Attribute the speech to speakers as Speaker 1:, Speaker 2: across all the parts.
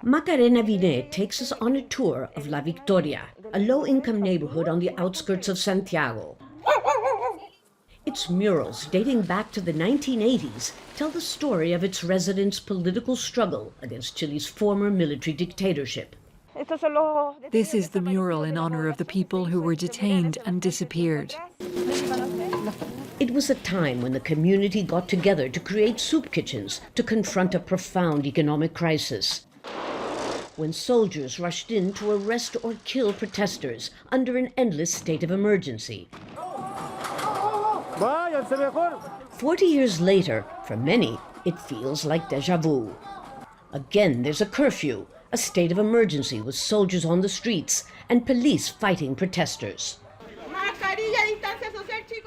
Speaker 1: Macarena VINETT takes us on a tour of La Victoria, a low-income neighborhood on the outskirts of Santiago. Its murals, dating back to the 1980s, tell the story of its residents' political struggle against Chile's former military dictatorship.
Speaker 2: This is the mural in honor of the people who were detained and disappeared.
Speaker 1: It was a time when the community got together to create soup kitchens to confront a profound economic crisis. When soldiers rushed in to arrest or kill protesters under an endless state of emergency. 40 years later, for many, it feels like déjà vu. Again, there's a curfew, a state of emergency with soldiers on the streets and police fighting protesters.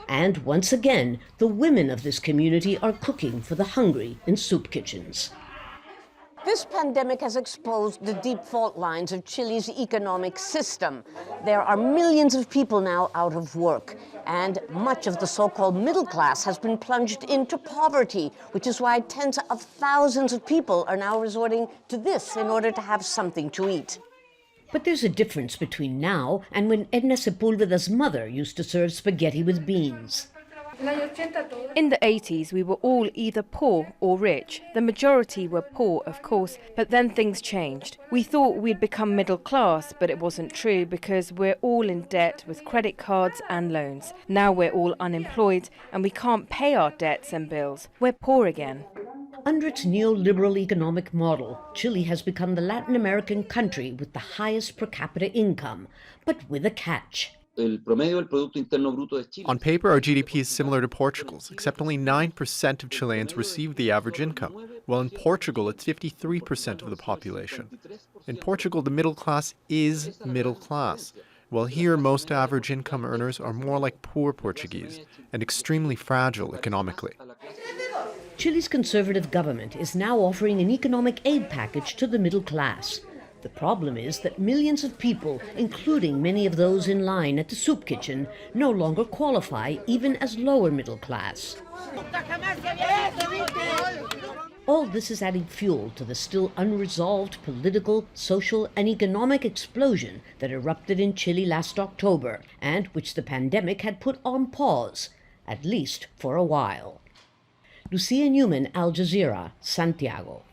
Speaker 1: And once again, the women of this community are cooking for the hungry in soup kitchens. This pandemic has exposed the deep fault lines of Chile's economic system. There are millions of people now out of work, and much of the so-called middle class has been plunged into poverty, which is why tens of thousands of people are now resorting to this in order to have something to eat. But there's a difference between now and when Edna Sepúlveda's mother used to serve spaghetti with beans.
Speaker 3: In the 80s, we were all either poor or rich. The majority were poor, of course, but then things changed. We thought we'd become middle class, but it wasn't true because we're all in debt with credit cards and loans. Now we're all unemployed and we can't pay our debts and bills. We're poor again.
Speaker 1: Under its neoliberal economic model, Chile has become the Latin American country with the highest per capita income, but with a catch.
Speaker 4: On paper, our GDP is similar to Portugal's, except only 9% of Chileans receive the average income, while in Portugal it's 53% of the population. In Portugal, the middle class is middle class, while here most average income earners are more like poor Portuguese and extremely fragile economically.
Speaker 1: Chile's conservative government is now offering an economic aid package to the middle class. The problem is that millions of people, including many of those in line at the soup kitchen, no longer qualify even as lower middle class. All this is adding fuel to the still unresolved political, social, and economic explosion that erupted in Chile last October, and which the pandemic had put on pause, at least for a while. Lucia, Newman, Jazeera, Santiago.